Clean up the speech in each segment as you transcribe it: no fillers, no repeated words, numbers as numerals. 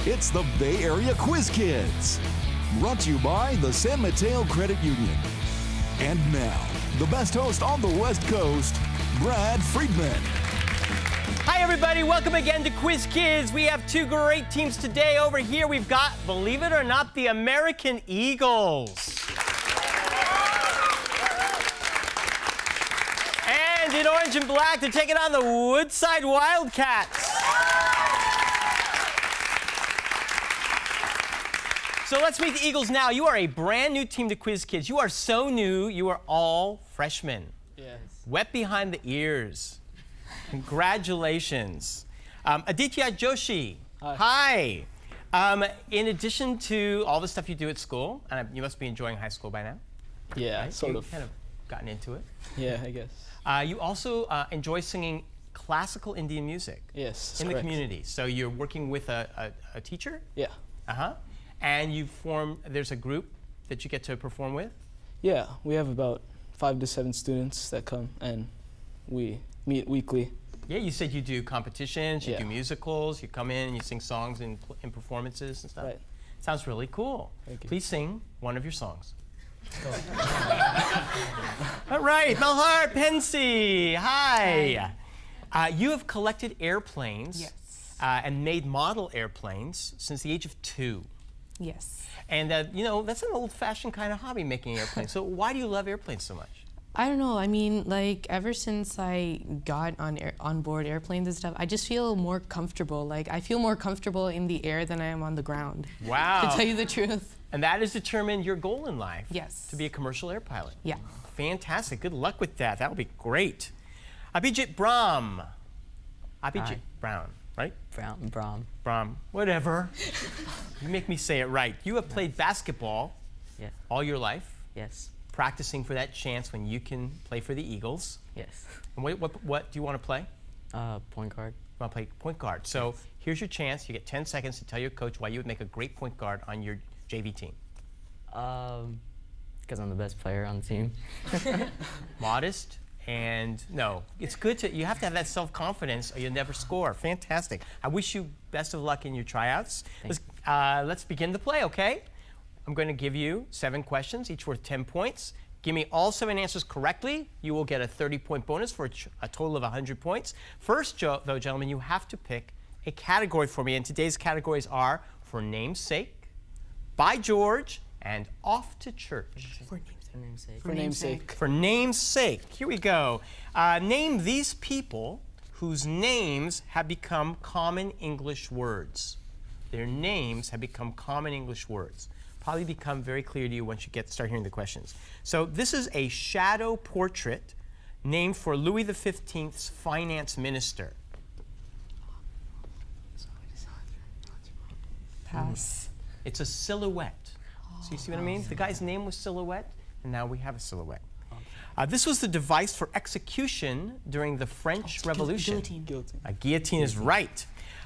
It's the Bay Area Quiz Kids. Brought to you by the San Mateo Credit Union. And now, the best host on the West Coast, Brad Friedman. Hi, everybody. Welcome again to Quiz Kids. We have two great teams today. Over here, we've got, believe it or not, the American Eagles. And in orange and black, they're taking on the Woodside Wildcats. So let's meet the Eagles now. You are a brand new team to Quiz Kids. You are so new, you are all freshmen. Yes. Wet behind the ears. Congratulations. Aditya Joshi. Hi. Hi. In addition to all the stuff you do at school, and you must be enjoying high school by now. Yeah, Right? sort You've of. kind of gotten into it. Yeah, I guess. You also enjoy singing classical Indian music Yes, in the correct. community. So you're working with a teacher? Yeah. Uh-huh. And there's a group that you get to perform with? Yeah, we have about 5 to 7 students that come, and we meet weekly. Yeah, you said you do competitions, you Yeah. do musicals, you come in and you sing songs in performances and stuff. Right. Sounds really cool. Thank you. Please sing one of your songs. All right, Malhar Pensy, hi. You have collected airplanes and made model airplanes since the age of 2. Yes. And, that's an old-fashioned kind of hobby, making airplanes. So why do you love airplanes so much? I don't know. I mean, like, ever since I got on board airplanes and stuff, I just feel more comfortable. Like, I feel more comfortable in the air than I am on the ground. Wow. To tell you the truth. And that has determined your goal in life. Yes. To be a commercial air pilot. Yeah. Fantastic. Good luck with that. That will be great. Abhijit Brahm. Abhijit Brown, right? Brahm. Whatever. You make me say it right. You have played basketball all your life. Yes. Practicing for that chance when you can play for the Eagles. Yes. And what do you want to play? Point guard. You want to play point guard. So here's your chance. You get 10 seconds to tell your coach why you would make a great point guard on your JV team. Because I'm the best player on the team. Modest. And no, it's good you have to have that self-confidence or you'll never score. Fantastic. I wish you best of luck in your tryouts. Let's begin the play, okay? I'm going to give you 7 questions, each worth 10 points. Give me all 7 answers correctly. You will get a 30-point bonus for a total of 100 points. First, though, gentlemen, you have to pick a category for me. And today's categories are For Namesake, By George, and Off to Church. For namesake. For namesake. For namesake. Here we go. Name these people whose names have become common English words. Their names have become common English words. Probably become very clear to you once you start hearing the questions. So this is a shadow portrait named for Louis XV's finance minister. Pass. It's a silhouette. So you see what I mean? The guy's name was Silhouette, and now we have a silhouette. This was the device for execution during the French Revolution. Guillotine. A guillotine is right.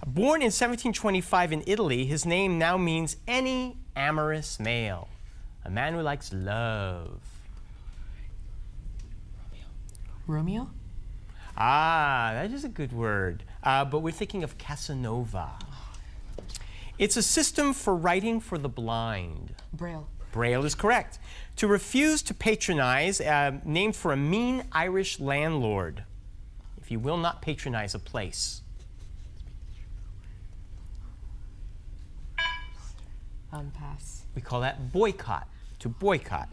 Born in 1725 in Italy, his name now means any amorous male. A man who likes love. Romeo? Ah, that is a good word. But we're thinking of Casanova. It's a system for writing for the blind. Braille. Braille is correct. To refuse to patronize, named for a mean Irish landlord. If you will not patronize a place. Pass. We call that boycott, to boycott.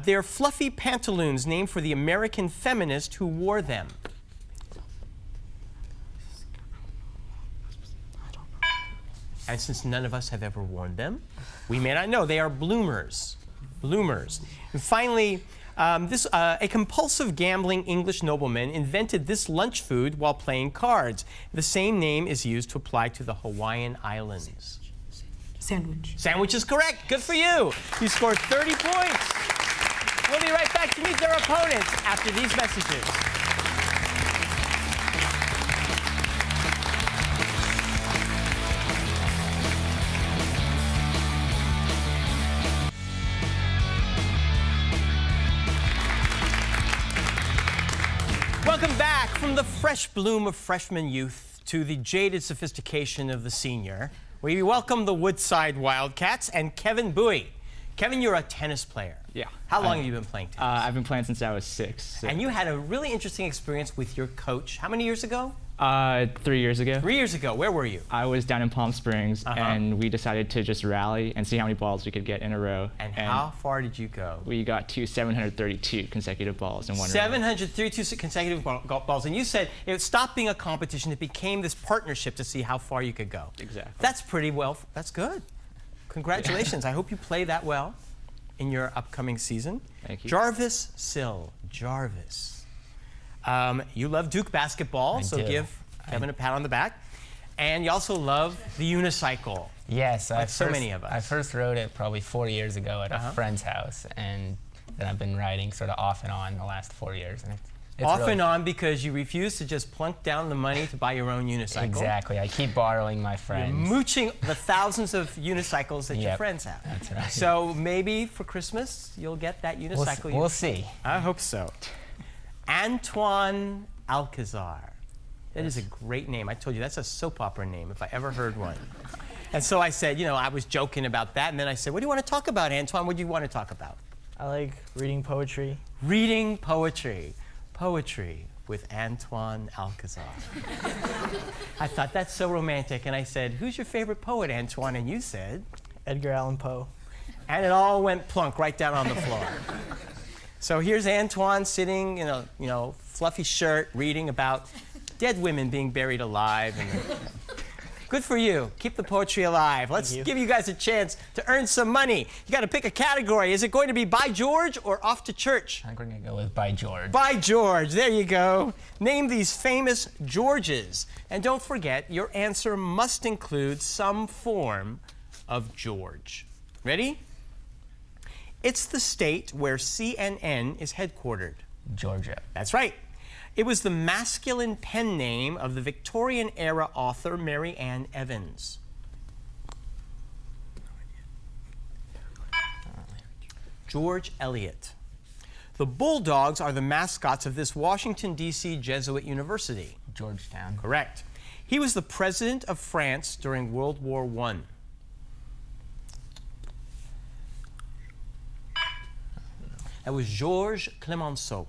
They're fluffy pantaloons named for the American feminist who wore them. And since none of us have ever worn them, we may not know. They are bloomers. Bloomers. And finally, a compulsive gambling English nobleman invented this lunch food while playing cards. The same name is used to apply to the Hawaiian Islands. Sandwich. Sandwich is correct. Good for you. You scored 30 points. We'll be right back to meet their opponents after these messages. Welcome back from the fresh bloom of freshman youth to the jaded sophistication of the senior. We welcome the Woodside Wildcats and Kevin Bowie. Kevin, you're a tennis player. Yeah. How long have you been playing tennis? I've been playing since I was 6. So. And you had a really interesting experience with your coach. How many years ago? 3 years ago. 3 years ago. Where were you? I was down in Palm Springs, and we decided to just rally and see how many balls we could get in a row. And how far did you go? We got to 732 consecutive balls in one row. 732 consecutive balls. And you said it stopped being a competition. It became this partnership to see how far you could go. Exactly. That's pretty well. That's good. Congratulations. I hope you play that well in your upcoming season. Thank you. Jarvis Sill. Jarvis. You love Duke basketball, so do. give Kevin a pat on the back. And you also love the unicycle. Yes, Like so many of us. I first rode it probably 4 years ago at a friend's house, and then I've been riding sort of off and on the last 4 years. And it's Off really and on because you refuse to just plunk down the money to buy your own unicycle. Exactly. I keep borrowing my You're friends. mooching the thousands of unicycles that your Yep, friends have. that's right. So maybe for Christmas you'll get that unicycle. We'll see. I hope so. Antoine Alcazar. That is a great name. I told you that's a soap opera name if I ever heard one. And so I said, I was joking about that, and then I said, what do you want to talk about, Antoine? What do you want to talk about? I like reading poetry. Reading poetry. Poetry with Antoine Alcazar. I thought that's so romantic, and I said, who's your favorite poet, Antoine? And you said? Edgar Allan Poe. And it all went plunk right down on the floor. So here's Antoine sitting in a fluffy shirt reading about dead women being buried alive. And, good for you. Keep the poetry alive. Let's give you guys a chance to earn some money. You got to pick a category. Is it going to be By George or Off to Church? I think we're going to go with By George. By George. There you go. Name these famous Georges. And don't forget, your answer must include some form of George. Ready? It's the state where CNN is headquartered. Georgia. That's right. It was the masculine pen name of the Victorian-era author Mary Ann Evans. George Eliot. The Bulldogs are the mascots of this Washington, D.C. Jesuit university. Georgetown. Correct. He was the president of France during World War I. That was Georges Clemenceau.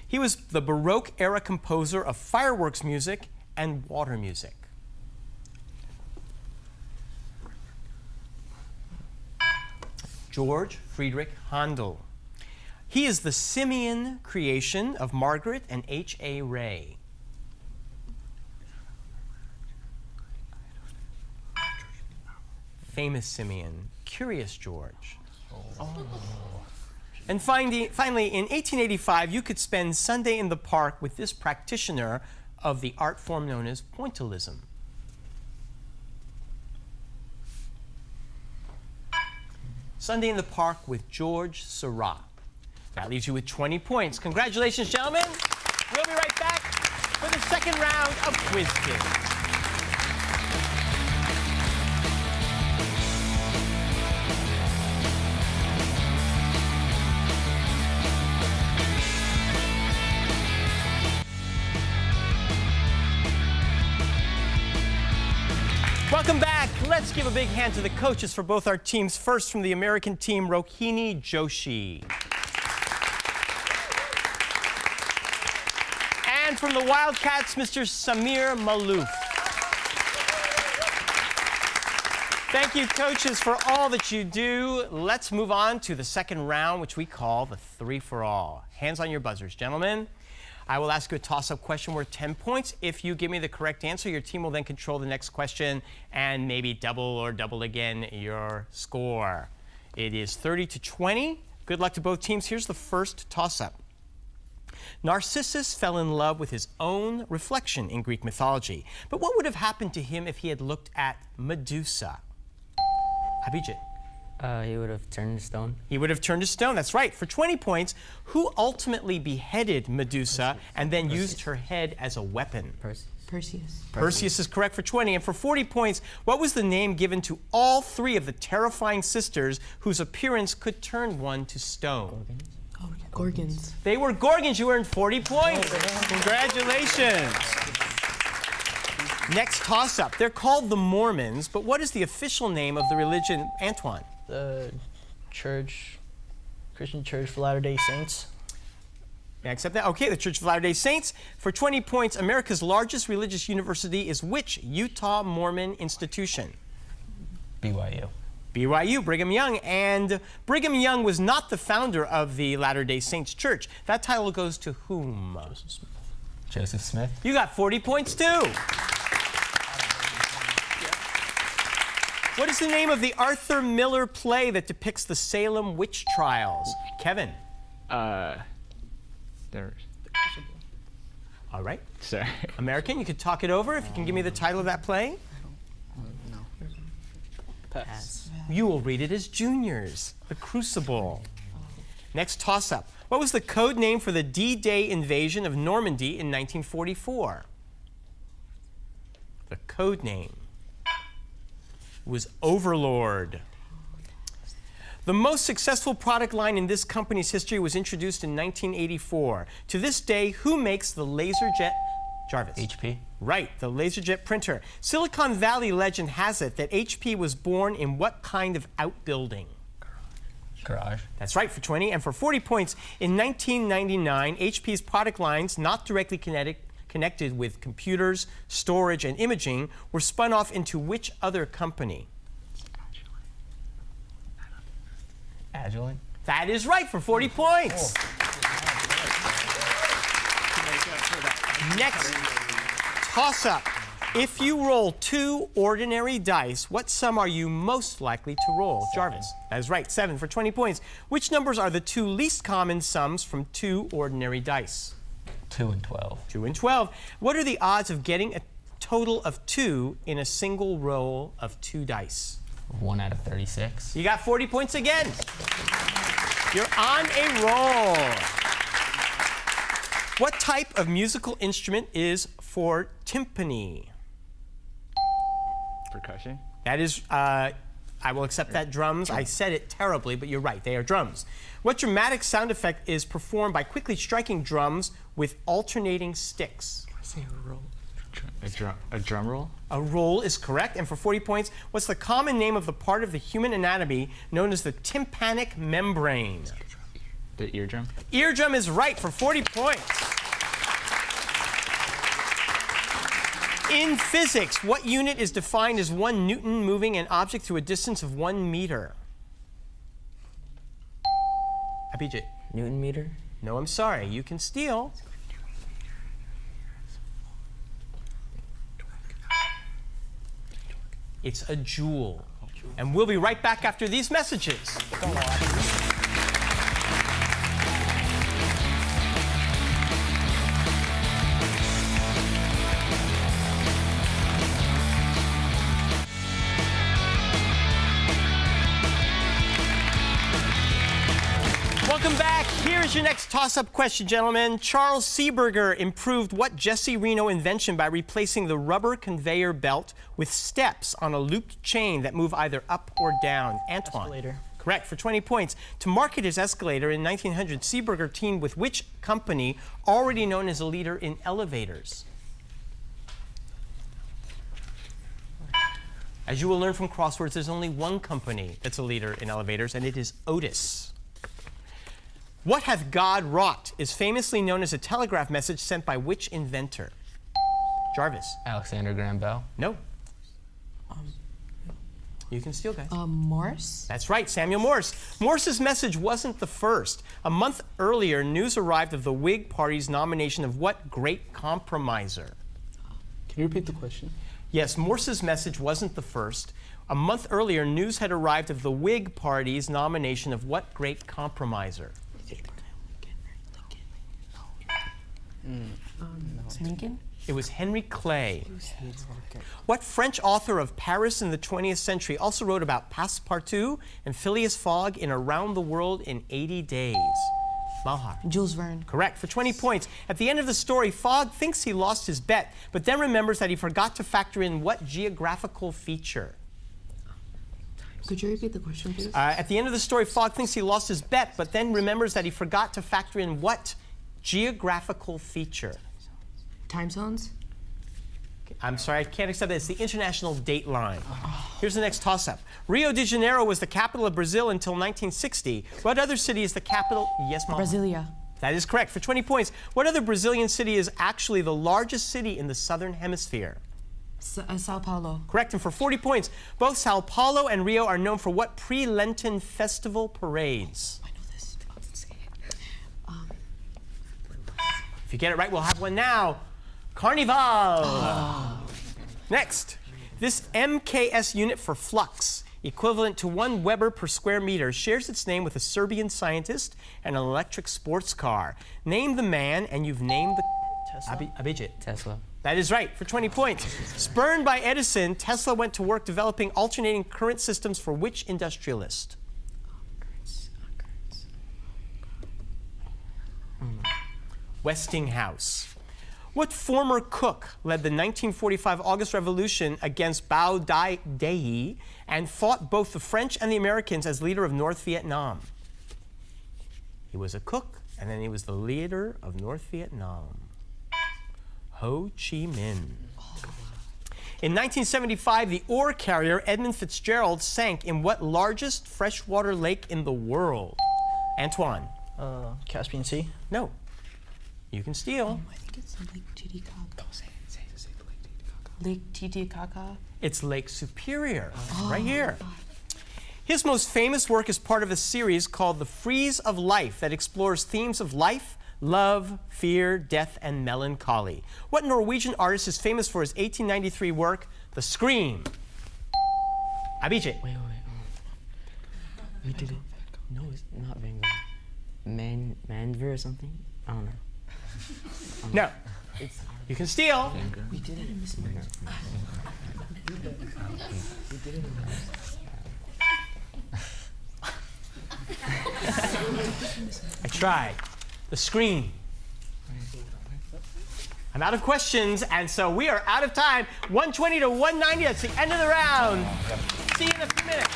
He was the Baroque-era composer of fireworks music and water music. George Friedrich Handel. He is the simian creation of Margaret and H.A. Ray. Famous simian, Curious George. And finally, in 1885, you could spend Sunday in the park with this practitioner of the art form known as pointillism. Sunday in the park with George Seurat. That leaves you with 20 points. Congratulations, gentlemen. We'll be right back for the second round of Quiz Kids. Welcome back. Let's give a big hand to the coaches for both our teams. First, from the American team, Rohini Joshi. And from the Wildcats, Mr. Samir Malouf. Thank you, coaches, for all that you do. Let's move on to the second round, which we call the three-for-all. Hands on your buzzers, gentlemen. I will ask you a toss-up question worth 10 points. If you give me the correct answer, your team will then control the next question and maybe double or double again your score. It is 30-20. Good luck to both teams. Here's the first toss-up. Narcissus fell in love with his own reflection in Greek mythology. But what would have happened to him if he had looked at Medusa? Abhijit. He would have turned to stone. He would have turned to stone. That's right. For 20 points, who ultimately beheaded Medusa and then used her head as a weapon? Perseus. Perseus is correct for 20. And for 40 points, what was the name given to all three of the terrifying sisters whose appearance could turn one to stone? Gorgons. They were Gorgons. You earned 40 points. Congratulations. Next toss-up. They're called the Mormons, but what is the official name of the religion, Antoine? The church, Christian Church for Latter-day Saints. May I accept that? Okay, the Church of Latter-day Saints. For 20 points, America's largest religious university is which Utah Mormon institution? BYU. BYU, Brigham Young. And Brigham Young was not the founder of the Latter-day Saints Church. That title goes to whom? Joseph Smith. You got 40 points, too. What is the name of the Arthur Miller play that depicts the Salem witch trials? Kevin. All right. Sorry. American, you could talk it over if you can give me the title of that play. No. Pass. You will read it as Juniors, The Crucible. Next toss-up. What was the code name for the D-Day invasion of Normandy in 1944? The code name was Overlord. The most successful product line in this company's history was introduced in 1984. To this day, who makes the LaserJet? Jarvis. HP. Right, the LaserJet printer. Silicon Valley legend has it that HP was born in what kind of outbuilding? Garage. That's right, for 20. And for 40 points, in 1999, HP's product lines, not directly connected with computers, storage, and imaging, were spun off into which other company? Agilent. That is right, for 40 points. Next toss-up. If you roll 2 ordinary dice, what sum are you most likely to roll? Jarvis. That is right, 7 for 20 points. Which numbers are the 2 least common sums from 2 ordinary dice? 2 and 12. 2 and 12. What are the odds of getting a total of 2 in a single roll of 2 dice? 1 out of 36. You got 40 points again. You're on a roll. What type of musical instrument is for timpani? Percussion. That is, I will accept that, drums. I said it terribly, but you're right, they are drums. What dramatic sound effect is performed by quickly striking drums with alternating sticks? A drum roll. A roll is correct. And for 40 points, what's the common name of the part of the human anatomy known as the tympanic membrane? The eardrum. Eardrum is right for 40 points. In physics, what unit is defined as 1 Newton moving an object through a distance of 1 meter? Abhijit. Newton meter? No, I'm sorry. You can steal. It's a joule. And we'll be right back after these messages. Welcome back. Here's your next toss-up question, gentlemen. Charles Seeberger improved what Jesse Reno invention by replacing the rubber conveyor belt with steps on a looped chain that move either up or down? Antoine. Escalator. Correct, for 20 points. To market his escalator in 1900, Seeberger teamed with which company already known as a leader in elevators? As you will learn from crosswords, there's only one company that's a leader in elevators, and it is Otis. What hath God wrought is famously known as a telegraph message sent by which inventor? Jarvis. Alexander Graham Bell. No. You can steal, guys. Morse? That's right, Samuel Morse. Morse's message wasn't the first. A month earlier, news arrived of the Whig Party's nomination of what great compromiser? Can you repeat the question? Yes, Morse's message wasn't the first. A month earlier, news had arrived of the Whig Party's nomination of what great compromiser? Lincoln? It was Henry Clay. What French author of Paris in the 20th century also wrote about Passepartout and Phileas Fogg in Around the World in 80 Days? Malhar. Jules Verne. Correct, for 20 points. At the end of the story, Fogg thinks he lost his bet, but then remembers that he forgot to factor in what geographical feature? Could you repeat the question, please? At the end of the story, Fogg thinks he lost his bet, but then remembers that he forgot to factor in what geographical feature? Time zones? I'm sorry, I can't accept that. It's the international date line. Here's the next toss-up. Rio de Janeiro was the capital of Brazil until 1960. What other city is the capital? Yes, Mom. Brasilia. That is correct. For 20 points, what other Brazilian city is actually the largest city in the southern hemisphere? Sao Paulo. Correct. And for 40 points, both Sao Paulo and Rio are known for what pre-Lenten festival parades? I know this. If you get it right, we'll have one now. Carnival. Next, this MKS unit for flux, equivalent to 1 Weber per square meter, shares its name with a Serbian scientist and an electric sports car. Name the man, and you've named the... Tesla. Abhijit. Tesla. That is right, for 20 points. Spurned by Edison, Tesla went to work developing alternating current systems for which industrialist? Westinghouse. What former cook led the 1945 August Revolution against Bao Dai and fought both the French and the Americans as leader of North Vietnam? He was a cook, and then he was the leader of North Vietnam. Ho Chi Minh. In 1975, the ore carrier Edmund Fitzgerald sank in what largest freshwater lake in the world? Antoine. Caspian Sea. No. You can steal. I think it's Lake Titicaca. Don't say it. Lake Titicaca. It's Lake Superior, right here. His most famous work is part of a series called The Frieze of Life that explores themes of life, love, fear, death, and melancholy. What Norwegian artist is famous for his 1893 work, The Scream? Abhijit. Wait. We did it. No, it's not Van Gogh. Manver or something? I don't know. No. You can steal. We did it in this one. I tried. The Scream. I'm out of questions, and so we are out of time. 120 to 190, that's the end of the round. See you in a few minutes.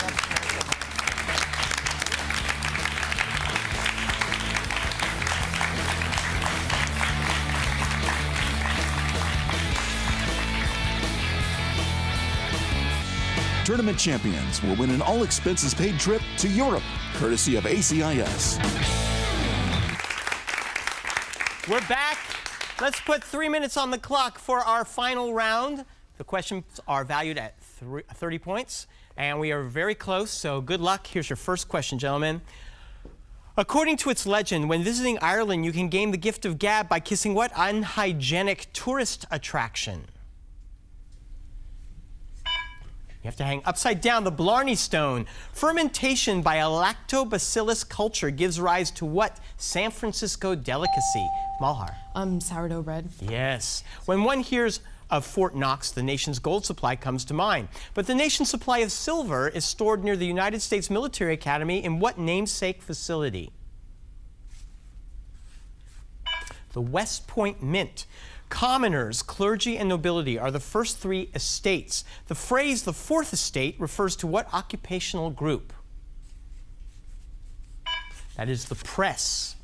Tournament champions will win an all-expenses-paid trip to Europe, courtesy of ACIS. We're back. Let's put 3 minutes on the clock for our final round. The questions are valued at 30 points, and we are very close, so good luck. Here's your first question, gentlemen. According to its legend, when visiting Ireland, you can gain the gift of gab by kissing what unhygienic tourist attraction? You have to hang upside down the Blarney Stone. Fermentation by a lactobacillus culture gives rise to what San Francisco delicacy? Malhar. Sourdough bread. Yes. When one hears of Fort Knox, the nation's gold supply comes to mind. But the nation's supply of silver is stored near the United States Military Academy in what namesake facility? The West Point Mint. Commoners, clergy, and nobility are the first 3 estates. The phrase the fourth estate refers to what occupational group? That is the press.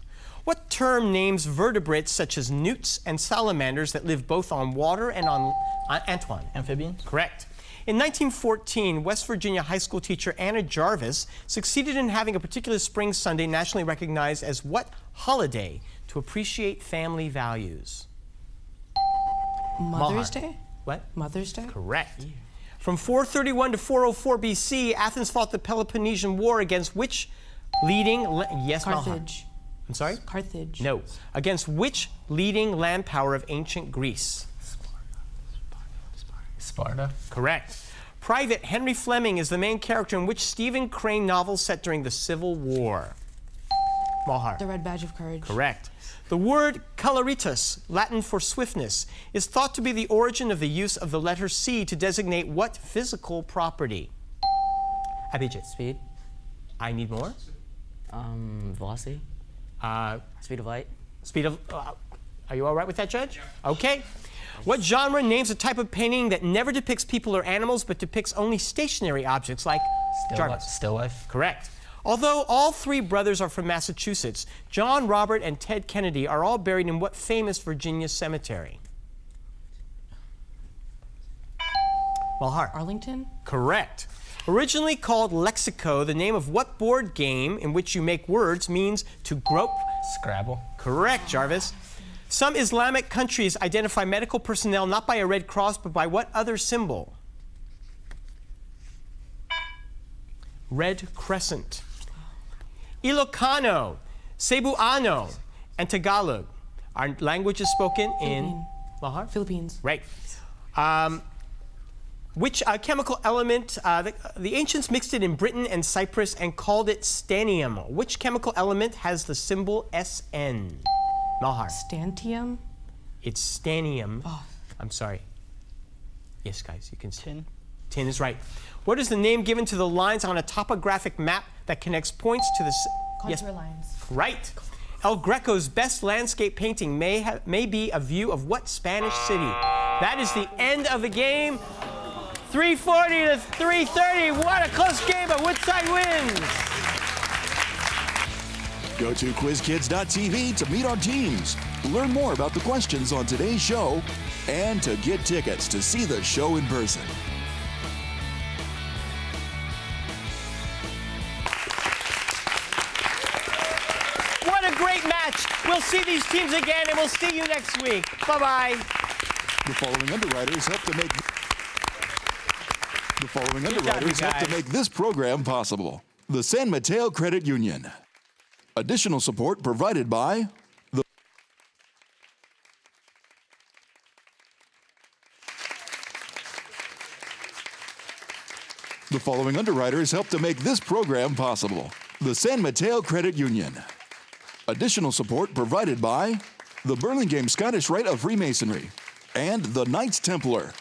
What term names vertebrates such as newts and salamanders that live both on water and on Antoine? Amphibians. Correct. In 1914, West Virginia high school teacher Anna Jarvis succeeded in having a particular spring Sunday nationally recognized as what holiday to appreciate family values? Mother's Malhar. Day? What? Mother's Day? Correct. From 431 to 404 BC, Athens fought the Peloponnesian War against which leading... Yes, Malhar. Carthage. I'm sorry? Carthage. No. Against which leading land power of ancient Greece? Sparta. Correct. Private Henry Fleming is the main character in which Stephen Crane novel set during the Civil War? Malhar. The Red Badge of Courage. Correct. The word celeritas, Latin for swiftness, is thought to be the origin of the use of the letter C to designate what physical property? Abhijit. Speed. I need more. Velocity. Speed of light. Speed of... are you all right with that, Judge? Yeah. Okay. What genre names a type of painting that never depicts people or animals but depicts only stationary objects like... Still life. Correct. Although all 3 brothers are from Massachusetts, John, Robert, and Ted Kennedy are all buried in what famous Virginia cemetery? Malhar. Arlington? Correct. Originally called Lexico, the name of what board game in which you make words means to grope? Scrabble. Correct, Jarvis. Some Islamic countries identify medical personnel not by a red cross, but by what other symbol? Red crescent. Ilocano, Cebuano, and Tagalog are languages spoken in Malhar? Philippines. Right. Which chemical element, the ancients mixed it in Britain and Cyprus and called it stanium. Which chemical element has the symbol SN? Malhar. Strontium? It's stanium. Oh. I'm sorry. Yes, guys, you can see. Tin. Tin is right. What is the name given to the lines on a topographic map that connects points to the... Contour lines. Right. El Greco's best landscape painting may be a view of what Spanish city? That is the end of the game. 340 to 330. What a close game, but Woodside wins. Go to quizkids.tv to meet our teams, learn more about the questions on today's show, and to get tickets to see the show in person. What a great match. We'll see these teams again, and we'll see you next week. Bye-bye. The following underwriters help to make this program possible. The San Mateo Credit Union. Additional support provided by the following underwriters help to make this program possible. The San Mateo Credit Union. Additional support provided by the Burlingame Scottish Rite of Freemasonry and the Knights Templar.